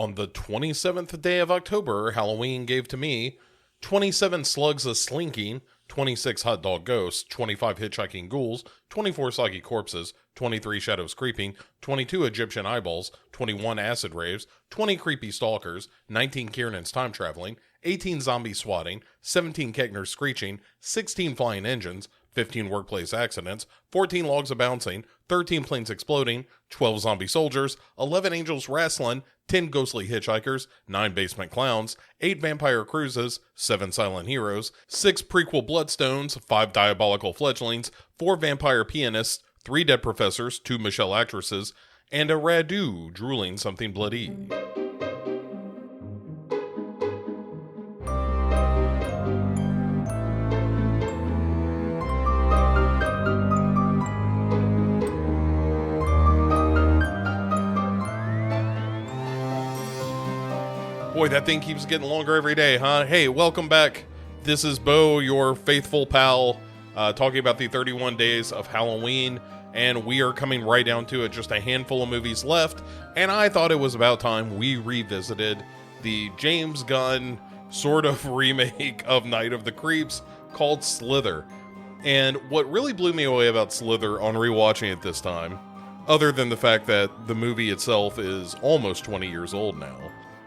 On the 27th day of October, Halloween gave to me 27 slugs a slinking, 26 hot dog ghosts, 25 hitchhiking ghouls, 24 soggy corpses, 23 shadows creeping, 22 Egyptian eyeballs, 21 acid raves, 20 creepy stalkers, 19 Kiernan's time traveling, 18 zombies swatting, 17 Kegners screeching, 16 flying engines, 15 workplace accidents, 14 logs a bouncing, 13 planes exploding, 12 zombie soldiers, 11 angels wrestling, 10 ghostly hitchhikers, 9 basement clowns, 8 vampire cruises, 7 silent heroes, 6 prequel bloodstones, 5 diabolical fledglings, 4 vampire pianists, 3 dead professors, 2 Michelle actresses, and a Radu drooling something bloody. Boy, that thing keeps getting longer every day, huh? Hey, welcome back. This is Bo, your faithful pal, talking about the 31 days of Halloween, and we are coming right down to it. Just a handful of movies left, and I thought it was about time we revisited the James Gunn sort of remake of Night of the Creeps called Slither. And what really blew me away about Slither on rewatching it this time, other than the fact that the movie itself is almost 20 years old now,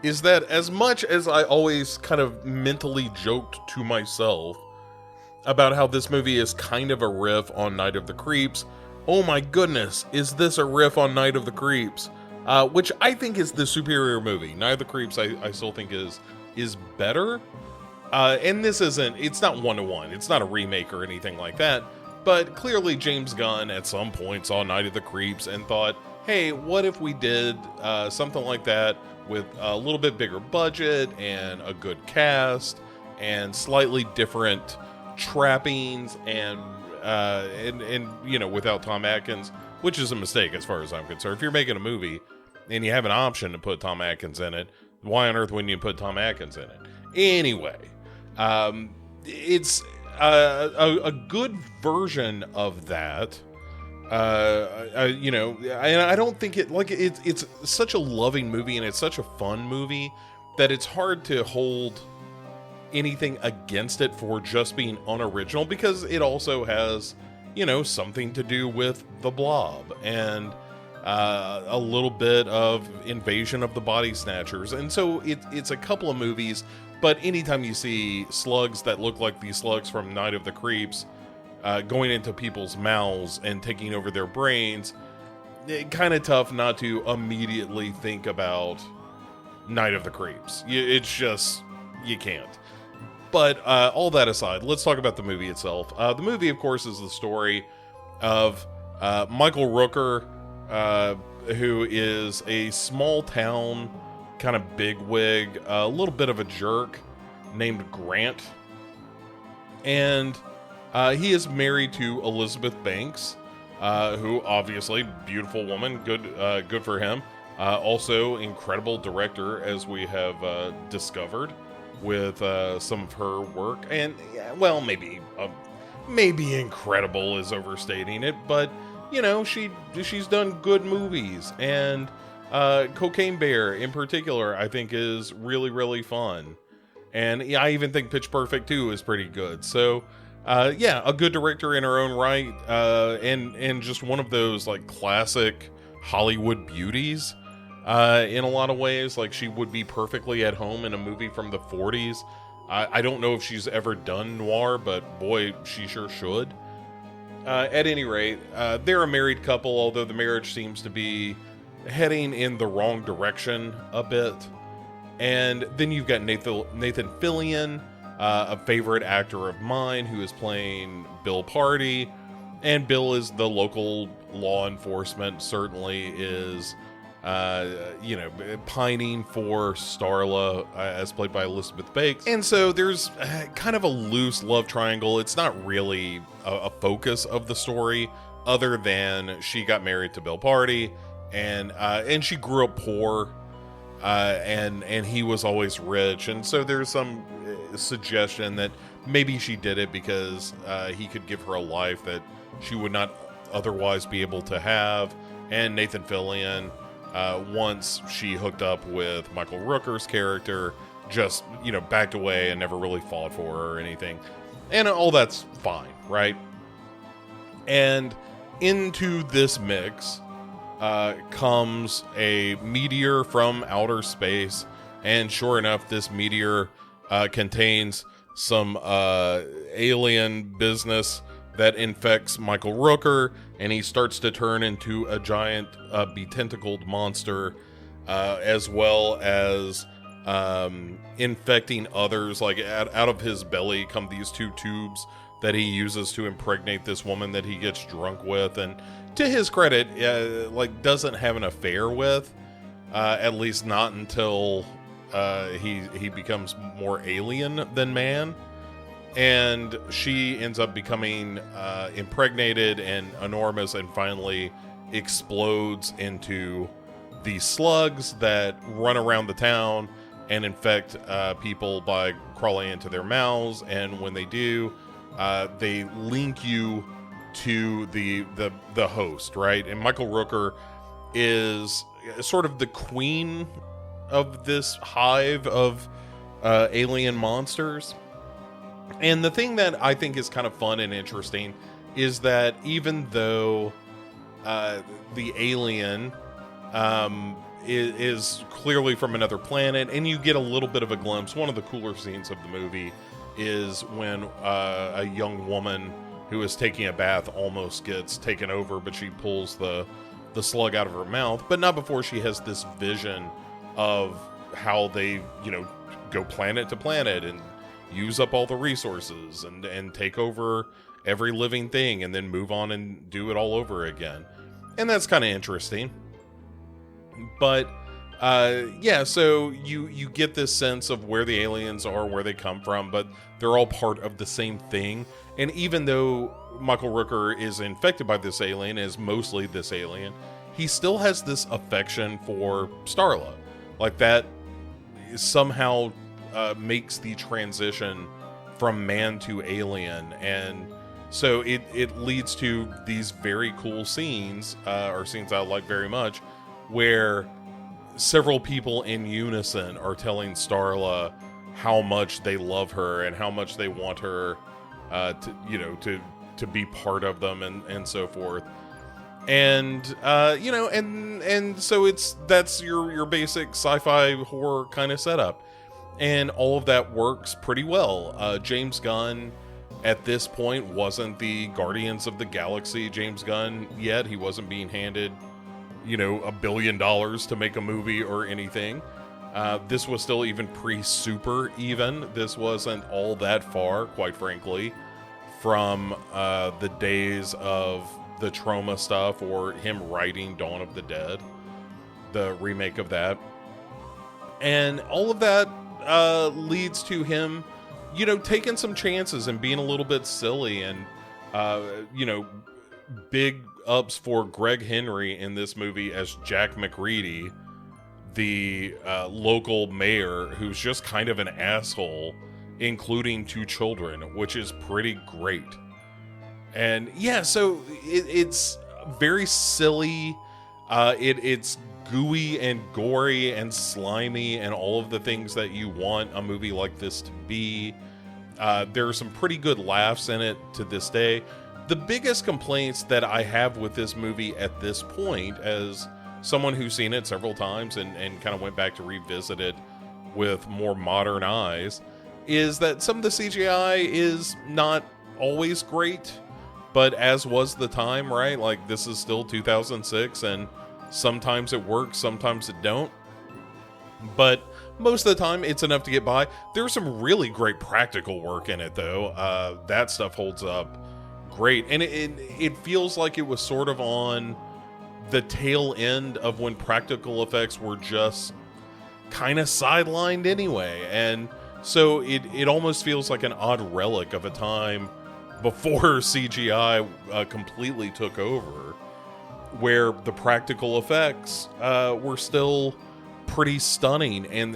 is that as much as I always kind of mentally joked to myself about how this movie is kind of a riff on Night of the Creeps, oh my goodness, is this a riff on Night of the Creeps? Which I think is the superior movie. Night of the Creeps I still think is better. And this it's not one-to-one. It's not a remake or anything like that. But clearly James Gunn at some point saw Night of the Creeps and thought, hey, what if we did something like that with a little bit bigger budget and a good cast and slightly different trappings and you know, without Tom Atkins, which is a mistake as far as I'm concerned. If you're making a movie and you have an option to put Tom Atkins in it, why on earth wouldn't you put Tom Atkins in it? Anyway, it's a good version of that. You know, and I don't think it's such a loving movie and it's such a fun movie that it's hard to hold anything against it for just being unoriginal, because it also has, you know, something to do with the Blob and a little bit of Invasion of the Body Snatchers. And so it's a couple of movies, but anytime you see slugs that look like these slugs from Night of the Creeps going into people's mouths and taking over their brains, kind of tough not to immediately think about Night of the Creeps. It's just, you can't. But all that aside, let's talk about the movie itself. The movie, of course, is the story of Michael Rooker, who is a small town kind of bigwig, a little bit of a jerk, named Grant. And he is married to Elizabeth Banks, who obviously beautiful woman, good for him. Also incredible director, as we have discovered with some of her work. And well, maybe incredible is overstating it, but you know, she's done good movies, and Cocaine Bear in particular I think is really, really fun. And I even think Pitch Perfect 2 is pretty good. So yeah, a good director in her own right, and just one of those like classic Hollywood beauties in a lot of ways. Like, she would be perfectly at home in a movie from the 40s. I don't know if she's ever done noir, but boy, she sure should. At any rate, they're a married couple, although the marriage seems to be heading in the wrong direction a bit. And then you've got Nathan Fillion, a favorite actor of mine, who is playing Bill Party. And Bill is the local law enforcement, certainly is, you know, pining for Starla, as played by Elizabeth Banks. And so there's kind of a loose love triangle. It's not really a focus of the story, other than she got married to Bill Party, and she grew up poor, and he was always rich. And so there's some suggestion that maybe she did it because he could give her a life that she would not otherwise be able to have. And Nathan Fillion once she hooked up with Michael Rooker's character, just, backed away and never really fought for her or anything. And all that's fine, right? And into this mix comes a meteor from outer space. And sure enough, this meteor contains some alien business that infects Michael Rooker, and he starts to turn into a giant betentacled monster, as well as infecting others. Like out of his belly come these two tubes that he uses to impregnate this woman that he gets drunk with, and to his credit, doesn't have an affair with, at least not until he becomes more alien than man. And she ends up becoming impregnated and enormous, and finally explodes into these slugs that run around the town and infect people by crawling into their mouths. And when they do, they link you to the host, right? And Michael Rooker is sort of the queen of this hive of alien monsters. And the thing that I think is kind of fun and interesting is that even though the alien is clearly from another planet, and you get a little bit of a glimpse, one of the cooler scenes of the movie is when a young woman who is taking a bath almost gets taken over, but she pulls the slug out of her mouth, but not before she has this vision of how they, go planet to planet and use up all the resources and take over every living thing and then move on and do it all over again. And that's kind of interesting. But so you get this sense of where the aliens are, where they come from, but they're all part of the same thing. And even though Michael Rooker is infected by this alien, is mostly this alien, he still has this affection for Starla. Like, that somehow makes the transition from man to alien. And so it leads to these very cool scenes, or scenes I like very much, where several people in unison are telling Starla how much they love her and how much they want her to be part of them, and so forth. And and so that's your basic sci-fi horror kind of setup, and all of that works pretty well. James Gunn at this point wasn't the Guardians of the Galaxy James Gunn yet. He wasn't being handed $1 billion to make a movie or anything. This was still even pre-Super even. This wasn't all that far, quite frankly, from the days of the Trauma stuff, or him writing Dawn of the Dead, the remake of that. And all of that leads to him, taking some chances and being a little bit silly. And, big ups for Greg Henry in this movie as Jack McReady, the local mayor, who's just kind of an asshole, including 2 children, which is pretty great. And yeah, so it's very silly. It's gooey and gory and slimy and all of the things that you want a movie like this to be. There are some pretty good laughs in it to this day. The biggest complaints that I have with this movie at this point, as someone who's seen it several times and kind of went back to revisit it with more modern eyes, is that some of the CGI is not always great, but as was the time, right? Like, this is still 2006, and sometimes it works, sometimes it don't. But most of the time, it's enough to get by. There's some really great practical work in it, though. That stuff holds up great. And it feels like it was sort of on the tail end of when practical effects were just kind of sidelined anyway. And so it almost feels like an odd relic of a time before CGI completely took over, where the practical effects were still pretty stunning. And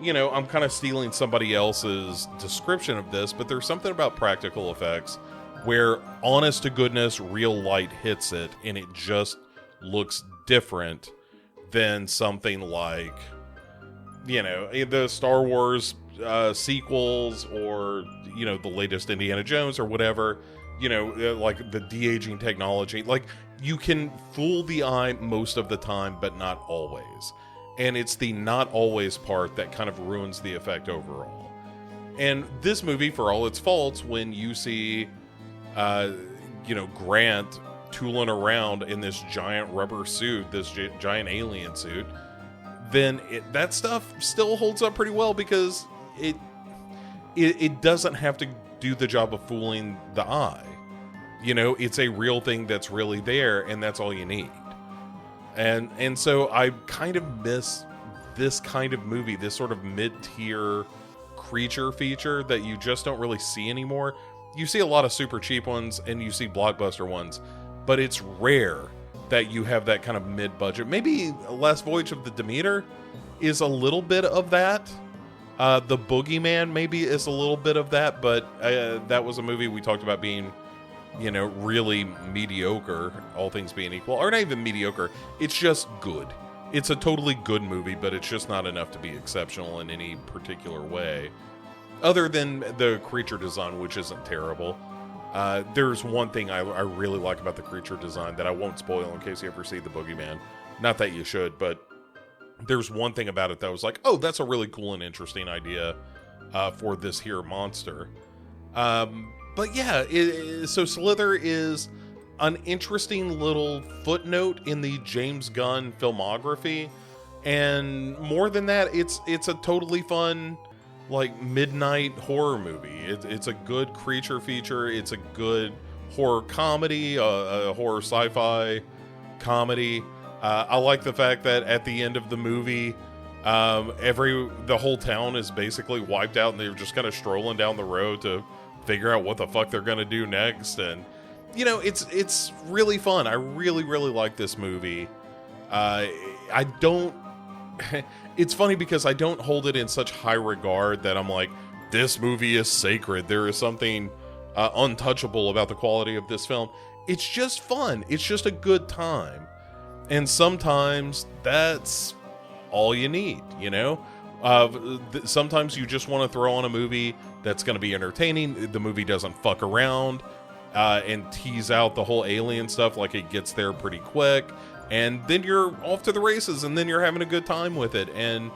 I'm kind of stealing somebody else's description of this, but there's something about practical effects where, honest to goodness, real light hits it and it just looks different than something like, you know, the Star Wars sequels, or, you know, the latest Indiana Jones or whatever, you know, like the de-aging technology. Like, you can fool the eye most of the time, but not always. And it's the not always part that kind of ruins the effect overall. And this movie, for all its faults, when you see, you know, Grant tooling around in this giant rubber suit, this giant alien suit, then that stuff still holds up pretty well, because it doesn't have to do the job of fooling the eye. You know, it's a real thing that's really there, and that's all you need. And so I kind of miss this kind of movie, this sort of mid-tier creature feature that you just don't really see anymore. You see a lot of super cheap ones, and you see blockbuster ones, but it's rare that you have that kind of mid-budget. Maybe Last Voyage of the Demeter is a little bit of that. The Boogeyman maybe is a little bit of that, but that was a movie we talked about being, you know, really mediocre, all things being equal. Or not even mediocre, it's just good. It's a totally good movie, but it's just not enough to be exceptional in any particular way. Other than the creature design, which isn't terrible. There's one thing I really like about the creature design that I won't spoil in case you ever see The Boogeyman. Not that you should, but there's one thing about it that was like, oh, that's a really cool and interesting idea for this here monster. But yeah, so Slither is an interesting little footnote in the James Gunn filmography, and more than that, it's a totally fun, like, midnight horror movie. It's a good creature feature. It's a good horror comedy, a horror sci-fi comedy. I like the fact that at the end of the movie, the whole town is basically wiped out, and they're just kind of strolling down the road to figure out what the fuck they're gonna do next. And, you know, it's really fun. I really, really like this movie. I don't it's funny because I don't hold it in such high regard that I'm like, this movie is sacred, there is something untouchable about the quality of this film. It's just fun. It's just a good time. And sometimes that's all you need, you know? Sometimes you just want to throw on a movie that's going to be entertaining. The movie doesn't fuck around and tease out the whole alien stuff. Like, it gets there pretty quick, and then you're off to the races, and then you're having a good time with it. And,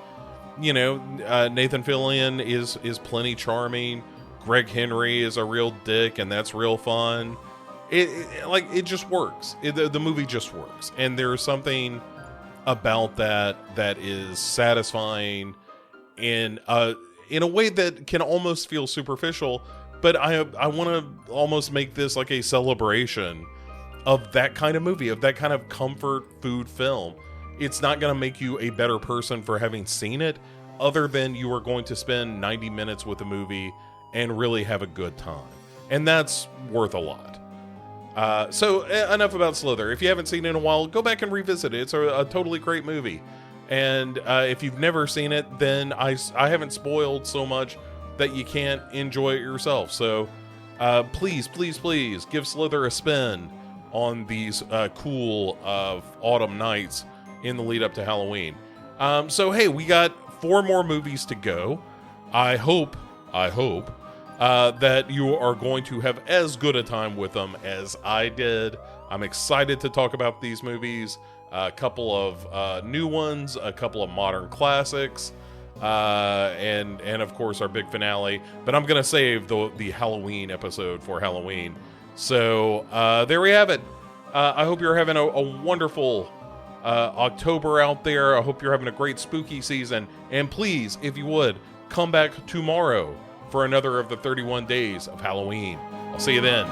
you know, Nathan Fillion is plenty charming. Greg Henry is a real dick, and that's real fun. It just works. The movie just works, and there's something about that is satisfying in a way that can almost feel superficial. But I want to almost make this like a celebration of that kind of movie, of that kind of comfort food film. It's not going to make you a better person for having seen it, other than you are going to spend 90 minutes with a movie and really have a good time. And that's worth a lot. So enough about Slither. If you haven't seen it in a while, go back and revisit it. It's a totally great movie. And if you've never seen it, then I haven't spoiled so much that you can't enjoy it yourself. So please, please, please give Slither a spin on these cool autumn nights in the lead up to Halloween. So hey, we got 4 more movies to go. I hope that you are going to have as good a time with them as I did. I'm excited to talk about these movies. A couple of new ones, a couple of modern classics, and of course our big finale. But I'm going to save the Halloween episode for Halloween. So there we have it. I hope you're having a wonderful October out there. I hope you're having a great spooky season. And please, if you would, come back tomorrow for another of the 31 days of Halloween. I'll see you then.